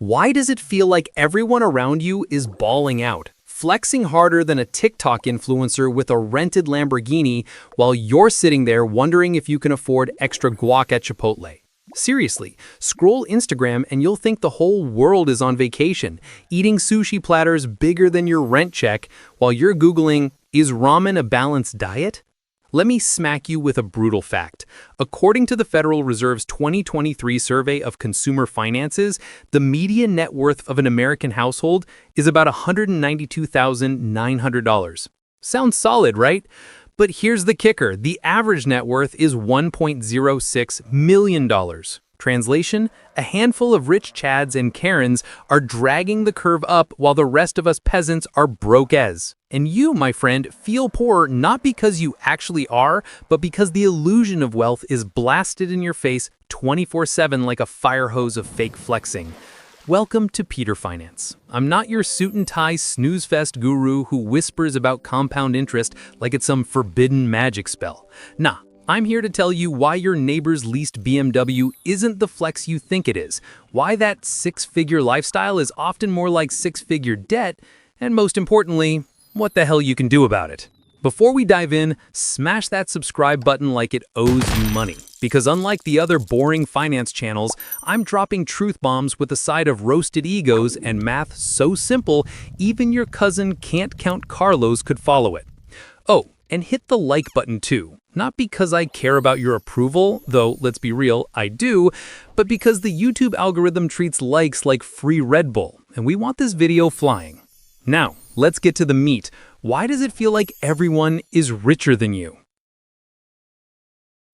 Why does it feel like everyone around you is balling out, flexing harder than a TikTok influencer with a rented Lamborghini while you're sitting there wondering if you can afford extra guac at Chipotle? Seriously, scroll Instagram and you'll think the whole world is on vacation, eating sushi platters bigger than your rent check while you're Googling, is ramen a balanced diet? Let me smack you with a brutal fact. According to the Federal Reserve's 2023 survey of consumer finances, the median net worth of an American household is about $192,900. Sounds solid, right? But here's the kicker. The average net worth is $1.06 million. Translation, a handful of rich Chads and Karens are dragging the curve up while the rest of us peasants are broke as. And you, my friend, feel poor not because you actually are, but because the illusion of wealth is blasted in your face 24/7 like a fire hose of fake flexing. Welcome to Peter Finance. I'm not your suit and tie snooze fest guru who whispers about compound interest like it's some forbidden magic spell. Nah. I'm here to tell you why your neighbor's leased BMW isn't the flex you think it is, why that six-figure lifestyle is often more like six-figure debt, and most importantly, what the hell you can do about it. Before we dive in, smash that subscribe button like it owes you money, because unlike the other boring finance channels, I'm dropping truth bombs with a side of roasted egos and math so simple, even your cousin can't count Carlos could follow it. Oh, and hit the like button too. Not because I care about your approval, though let's be real, I do, but because the YouTube algorithm treats likes like free Red Bull, and we want this video flying. Now, let's get to the meat. Why does it feel like everyone is richer than you?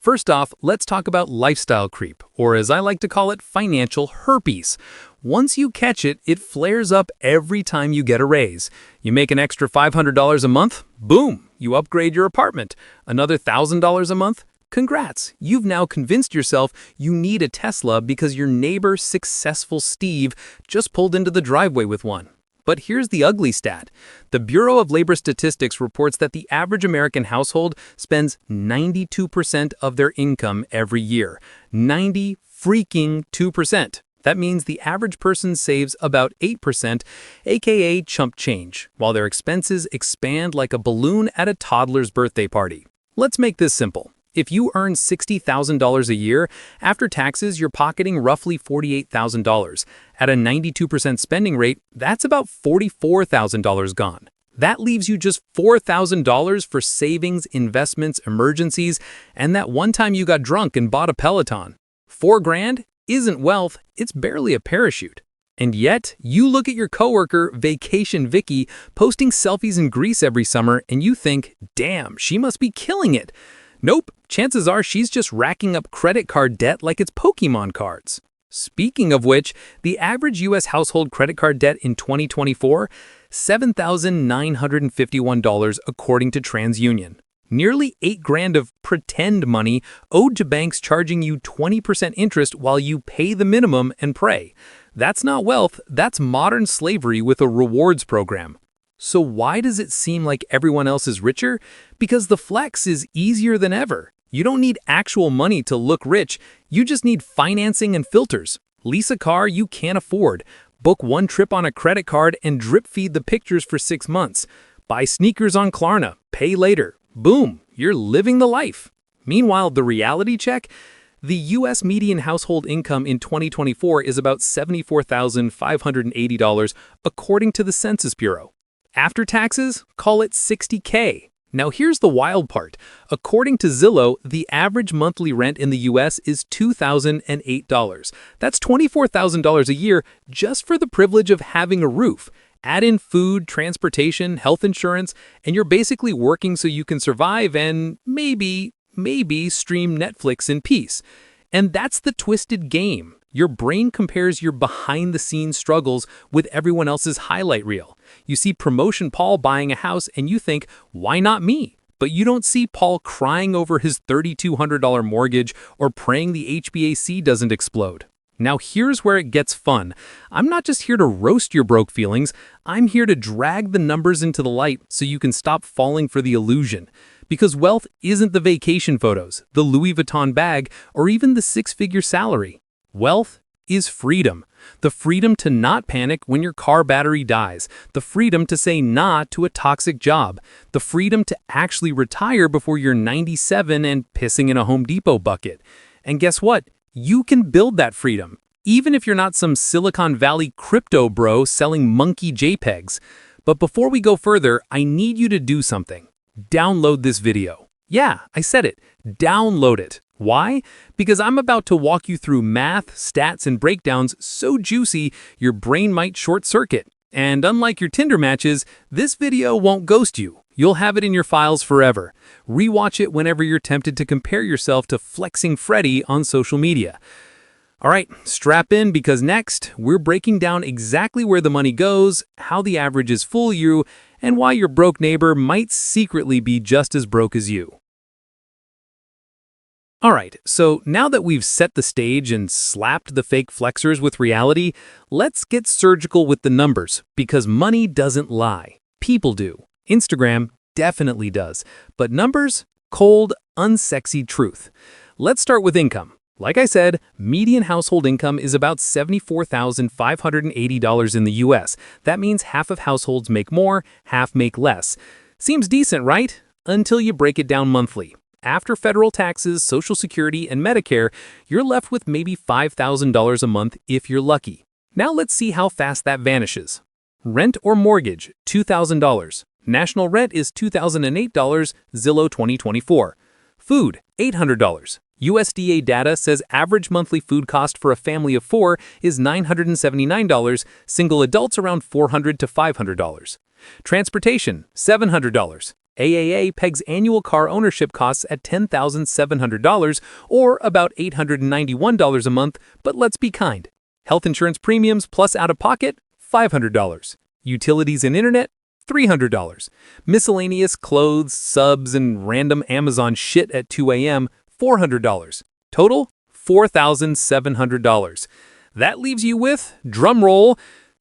First off, let's talk about lifestyle creep, or as I like to call it, financial herpes. Once you catch it, it flares up every time you get a raise. You make an extra $500 a month? Boom! You upgrade your apartment. Another $1,000 a month? Congrats! You've now convinced yourself you need a Tesla because your neighbor, successful Steve, just pulled into the driveway with one. But here's the ugly stat. The Bureau of Labor Statistics reports that the average American household spends 92% of their income every year. 92%. That means the average person saves about 8%, aka chump change, while their expenses expand like a balloon at a toddler's birthday party. Let's make this simple. If you earn $60,000 a year, after taxes, you're pocketing roughly $48,000. At a 92% spending rate, that's about $44,000 gone. That leaves you just $4,000 for savings, investments, emergencies, and that one time you got drunk and bought a Peloton. $4,000 isn't wealth, it's barely a parachute. And yet, you look at your coworker, Vacation Vicky, posting selfies in Greece every summer, and you think, damn, she must be killing it. Nope, chances are she's just racking up credit card debt like it's Pokemon cards. Speaking of which, the average U.S. household credit card debt in 2024, $7,951 according to TransUnion. Nearly $8,000 of pretend money owed to banks charging you 20% interest while you pay the minimum and pray. That's not wealth, that's modern slavery with a rewards program. So why does it seem like everyone else is richer? Because the flex is easier than ever. You don't need actual money to look rich, you just need financing and filters. Lease a car you can't afford. Book one trip on a credit card and drip feed the pictures for 6 months. Buy sneakers on Klarna, pay later. Boom, you're living the life. Meanwhile, the reality check? The U.S. median household income in 2024 is about $74,580 according to the Census Bureau. After taxes, call it $60K. Now here's the wild part. According to Zillow, the average monthly rent in the U.S. is $2,008. That's $24,000 a year just for the privilege of having a roof. Add in food, transportation, health insurance, and you're basically working so you can survive and maybe stream Netflix in peace. And that's the twisted game. Your brain compares your behind-the-scenes struggles with everyone else's highlight reel. You see Promotion Paul buying a house and you think, why not me? But you don't see Paul crying over his $3,200 mortgage or praying the HVAC doesn't explode. Now here's where it gets fun. I'm not just here to roast your broke feelings, I'm here to drag the numbers into the light so you can stop falling for the illusion. Because wealth isn't the vacation photos, the Louis Vuitton bag, or even the six-figure salary. Wealth is freedom. The freedom to not panic when your car battery dies. The freedom to say nah to a toxic job. The freedom to actually retire before you're 97 and pissing in a Home Depot bucket. And guess what? You can build that freedom, even if you're not some Silicon Valley crypto bro selling monkey JPEGs. But before we go further, I need you to do something. Download this video. Yeah, I said it. Download it. Why? Because I'm about to walk you through math, stats, and breakdowns so juicy your brain might short circuit. And unlike your Tinder matches, this video won't ghost you. You'll have it in your files forever. Rewatch it whenever you're tempted to compare yourself to Flexing Freddy on social media. All right, strap in because next, we're breaking down exactly where the money goes, how the averages fool you, and why your broke neighbor might secretly be just as broke as you. All right, so now that we've set the stage and slapped the fake flexers with reality, let's get surgical with the numbers, because money doesn't lie. People do. Instagram definitely does. But numbers? Cold, unsexy truth. Let's start with income. Like I said, median household income is about $74,580 in the US. That means half of households make more, half make less. Seems decent, right? Until you break it down monthly. After federal taxes, Social Security, and Medicare, you're left with maybe $5,000 a month if you're lucky. Now let's see how fast that vanishes. Rent or mortgage, $2,000. National rent is $2,008, Zillow 2024. Food, $800. USDA data says average monthly food cost for a family of 4 is $979, single adults around $400 to $500. Transportation, $700. AAA pegs annual car ownership costs at $10,700, or about $891 a month, but let's be kind. Health insurance premiums plus out-of-pocket, $500. Utilities and internet, $300. Miscellaneous clothes, subs, and random Amazon shit at 2 a.m., $400. Total, $4,700. That leaves you with, drumroll,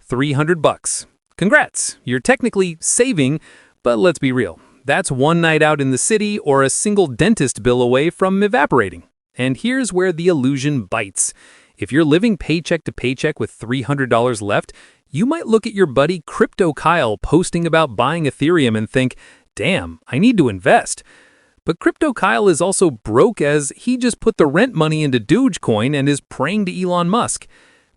$300. Congrats, you're technically saving, but let's be real. That's one night out in the city or a single dentist bill away from evaporating. And here's where the illusion bites. If you're living paycheck to paycheck with $300 left, you might look at your buddy Crypto Kyle posting about buying Ethereum and think, damn, I need to invest. But Crypto Kyle is also broke as he just put the rent money into Dogecoin and is praying to Elon Musk.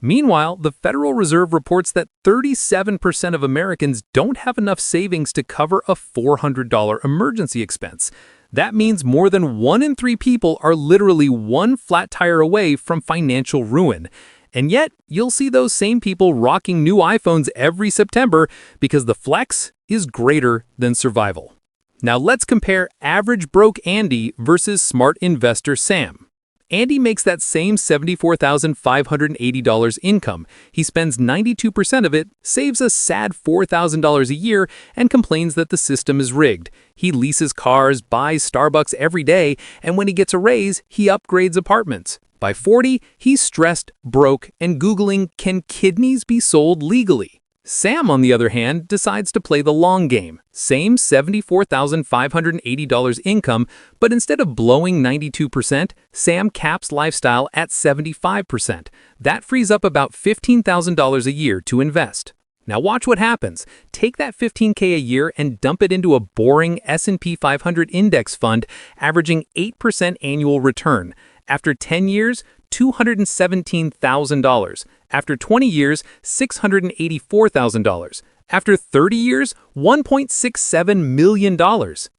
Meanwhile, the Federal Reserve reports that 37% of Americans don't have enough savings to cover a $400 emergency expense. That means more than 1 in 3 people are literally one flat tire away from financial ruin. And yet, you'll see those same people rocking new iPhones every September because the flex is greater than survival. Now let's compare average broke Andy versus smart investor Sam. Andy makes that same $74,580 income. He spends 92% of it, saves a sad $4,000 a year, and complains that the system is rigged. He leases cars, buys Starbucks every day, and when he gets a raise, he upgrades apartments. By 40, he's stressed, broke, and Googling, can kidneys be sold legally? Sam, on the other hand, decides to play the long game. Same $74,580 income, but instead of blowing 92%, Sam caps lifestyle at 75%. That frees up about $15,000 a year to invest. Now watch what happens. Take that $15K a year and dump it into a boring S&P 500 index fund averaging 8% annual return. After 10 years, $217,000. After 20 years, $684,000. After 30 years, $1.67 million.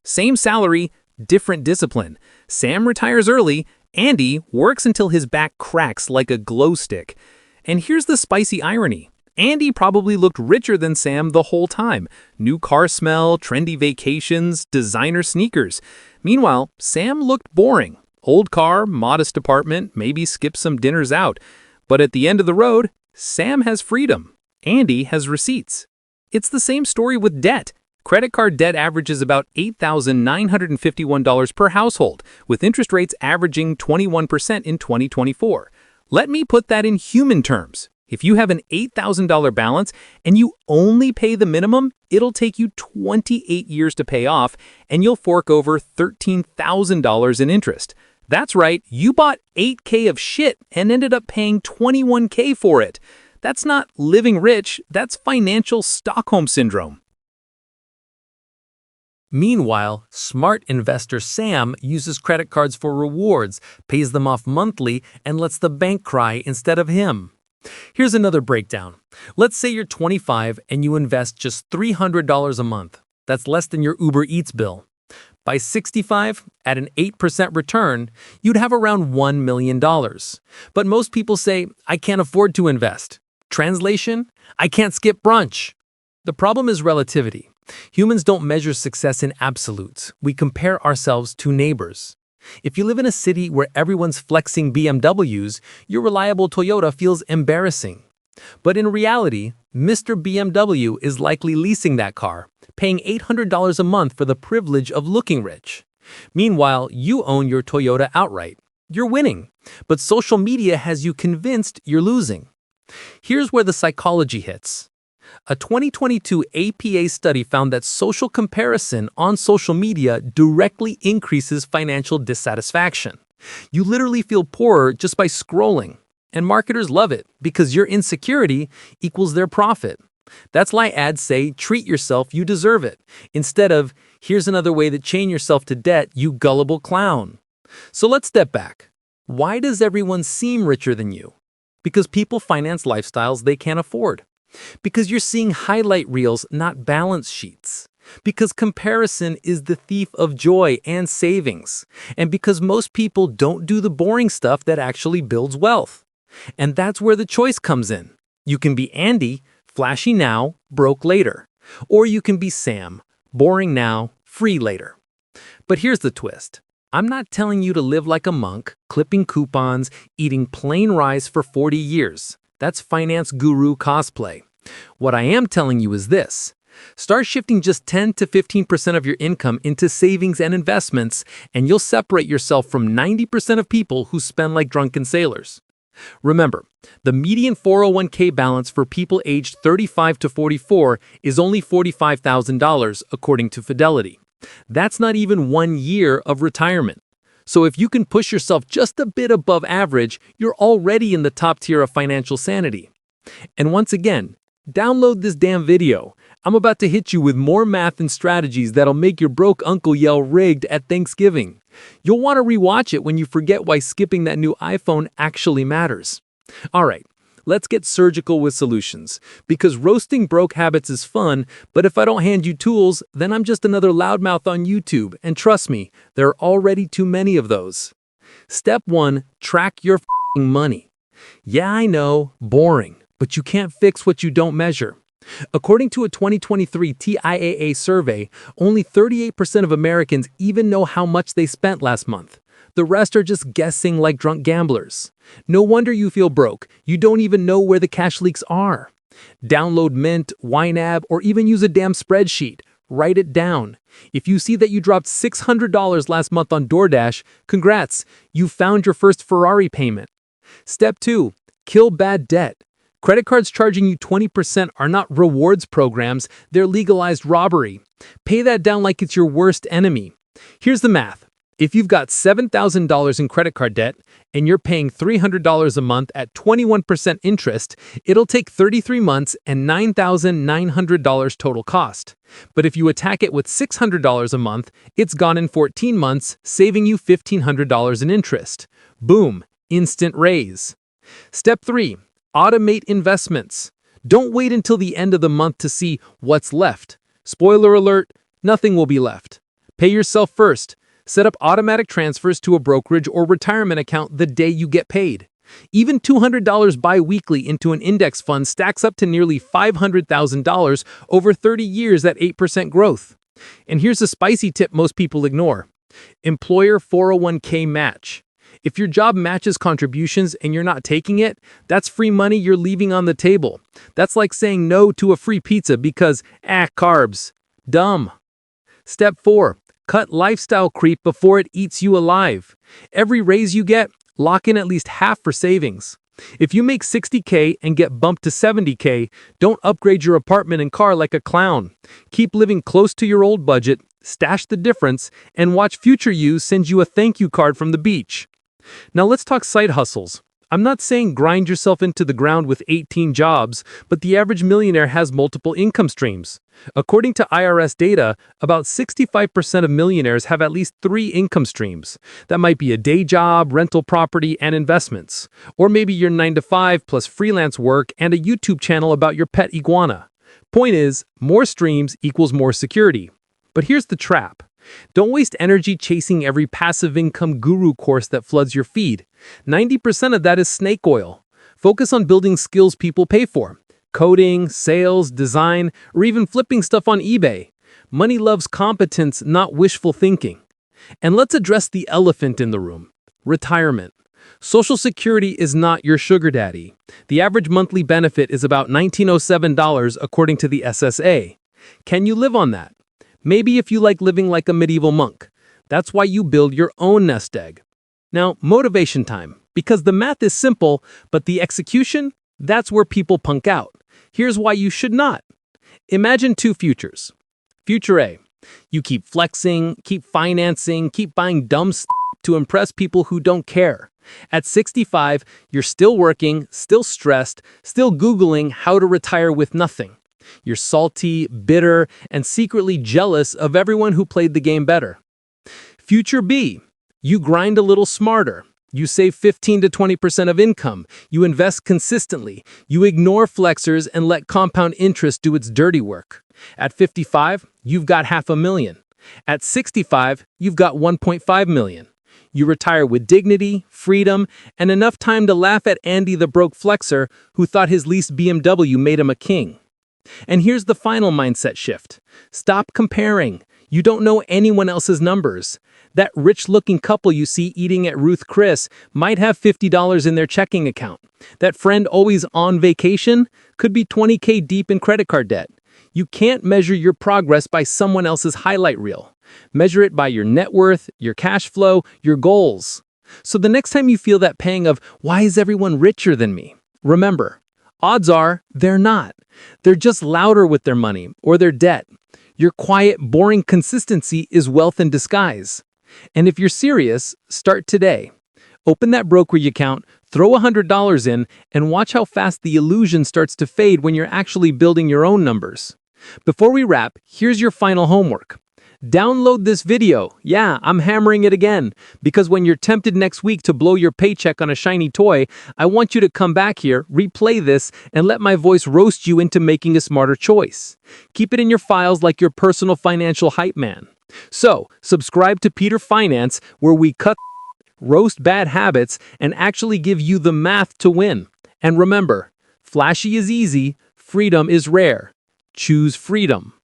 Same salary, different discipline. Sam retires early. Andy works until his back cracks like a glow stick. And here's the spicy irony. Andy probably looked richer than Sam the whole time. New car smell, trendy vacations, designer sneakers. Meanwhile, Sam looked boring. Old car, modest apartment, maybe skip some dinners out. But at the end of the road, Sam has freedom. Andy has receipts. It's the same story with debt. Credit card debt averages about $8,951 per household, with interest rates averaging 21% in 2024. Let me put that in human terms. If you have an $8,000 balance and you only pay the minimum, it'll take you 28 years to pay off, and you'll fork over $13,000 in interest. That's right, you bought 8K of shit and ended up paying 21K for it. That's not living rich, that's financial Stockholm Syndrome. Meanwhile, smart investor Sam uses credit cards for rewards, pays them off monthly, and lets the bank cry instead of him. Here's another breakdown. Let's say you're 25 and you invest just $300 a month. That's less than your Uber Eats bill. By 65, at an 8% return, you'd have around $1 million. But most people say, I can't afford to invest. Translation, I can't skip brunch. The problem is relativity. Humans don't measure success in absolutes. We compare ourselves to neighbors. If you live in a city where everyone's flexing BMWs, your reliable Toyota feels embarrassing. But in reality, Mr. BMW is likely leasing that car, paying $800 a month for the privilege of looking rich. Meanwhile, you own your Toyota outright. You're winning, but social media has you convinced you're losing. Here's where the psychology hits. A 2022 APA study found that social comparison on social media directly increases financial dissatisfaction. You literally feel poorer just by scrolling, and marketers love it because your insecurity equals their profit. That's why ads say, treat yourself, you deserve it, instead of, here's another way to chain yourself to debt, you gullible clown. So let's step back. Why does everyone seem richer than you? Because people finance lifestyles they can't afford. Because you're seeing highlight reels, not balance sheets. Because comparison is the thief of joy and savings. And because most people don't do the boring stuff that actually builds wealth. And that's where the choice comes in. You can be Andy, flashy now, broke later. Or you can be Sam, boring now, free later. But here's the twist. I'm not telling you to live like a monk, clipping coupons, eating plain rice for 40 years. That's finance guru cosplay. What I am telling you is this. Start shifting just 10 to 15% of your income into savings and investments, and you'll separate yourself from 90% of people who spend like drunken sailors. Remember, the median 401k balance for people aged 35 to 44 is only $45,000 according to Fidelity. That's not even 1 year of retirement. So if you can push yourself just a bit above average, you're already in the top tier of financial sanity. And once again, download this damn video. I'm about to hit you with more math and strategies that'll make your broke uncle yell rigged at Thanksgiving. You'll want to rewatch it when you forget why skipping that new iPhone actually matters. All right, let's get surgical with solutions. Because roasting broke habits is fun, but if I don't hand you tools, then I'm just another loudmouth on YouTube. And trust me, there are already too many of those. Step 1, track your money. Yeah, I know, boring, but you can't fix what you don't measure. According to a 2023 TIAA survey, only 38% of Americans even know how much they spent last month. The rest are just guessing like drunk gamblers. No wonder you feel broke. You don't even know where the cash leaks are. Download Mint, YNAB, or even use a damn spreadsheet. Write it down. If you see that you dropped $600 last month on DoorDash, congrats, you found your first Ferrari payment. Step 2, kill bad debt. Credit cards charging you 20% are not rewards programs, they're legalized robbery. Pay that down like it's your worst enemy. Here's the math. If you've got $7,000 in credit card debt and you're paying $300 a month at 21% interest, it'll take 33 months and $9,900 total cost. But if you attack it with $600 a month, it's gone in 14 months, saving you $1,500 in interest. Boom, instant raise. Step 3. Automate investments. Don't wait until the end of the month to see what's left. Spoiler alert, nothing will be left. Pay yourself first. Set up automatic transfers to a brokerage or retirement account the day you get paid. Even $200 bi-weekly into an index fund stacks up to nearly $500,000 over 30 years at 8% growth. And here's a spicy tip most people ignore. Employer 401k match. If your job matches contributions and you're not taking it, that's free money you're leaving on the table. That's like saying no to a free pizza because, carbs. Dumb. Step 4. Cut lifestyle creep before it eats you alive. Every raise you get, lock in at least half for savings. If you make $60K and get bumped to $70K, don't upgrade your apartment and car like a clown. Keep living close to your old budget, stash the difference, and watch future you send you a thank you card from the beach. Now let's talk side hustles. I'm not saying grind yourself into the ground with 18 jobs, but the average millionaire has multiple income streams. According to IRS data, about 65% of millionaires have at least 3 income streams. That might be a day job, rental property, and investments. Or maybe your 9 to 5 plus freelance work and a YouTube channel about your pet iguana. Point is, more streams equals more security. But here's the trap. Don't waste energy chasing every passive income guru course that floods your feed. 90% of that is snake oil. Focus on building skills people pay for. Coding, sales, design, or even flipping stuff on eBay. Money loves competence, not wishful thinking. And let's address the elephant in the room. Retirement. Social Security is not your sugar daddy. The average monthly benefit is about $1,907 according to the SSA. Can you live on that? Maybe if you like living like a medieval monk. That's why you build your own nest egg. Now, motivation time. Because the math is simple, but the execution, that's where people punk out. Here's why you should not. Imagine 2 futures. Future A. You keep flexing, keep financing, keep buying dumb stuff to impress people who don't care. At 65, you're still working, still stressed, still Googling how to retire with nothing. You're salty, bitter, and secretly jealous of everyone who played the game better. Future B. You grind a little smarter. You save 15 to 20% of income. You invest consistently. You ignore flexers and let compound interest do its dirty work. At 55, you've got $500,000. At 65, you've got $1.5 million. You retire with dignity, freedom, and enough time to laugh at Andy the broke flexer who thought his leased BMW made him a king. And here's the final mindset shift. Stop comparing. You don't know anyone else's numbers. That rich-looking couple you see eating at Ruth Chris might have $50 in their checking account. That friend always on vacation could be $20K deep in credit card debt. You can't measure your progress by someone else's highlight reel. Measure it by your net worth, your cash flow, your goals. So the next time you feel that pang of, why is everyone richer than me? Remember, odds are they're not. They're just louder with their money or their debt. Your quiet, boring consistency is wealth in disguise. And if you're serious, start today. Open that brokerage account, throw $100 in, and watch how fast the illusion starts to fade when you're actually building your own numbers. Before we wrap, here's your final homework. Download this video. Yeah, I'm hammering it again. Because when you're tempted next week to blow your paycheck on a shiny toy, I want you to come back here, replay this, and let my voice roast you into making a smarter choice. Keep it in your files like your personal financial hype man. So, subscribe to Peter Finance, where we cut, roast bad habits, and actually give you the math to win. And remember, flashy is easy, freedom is rare. Choose freedom.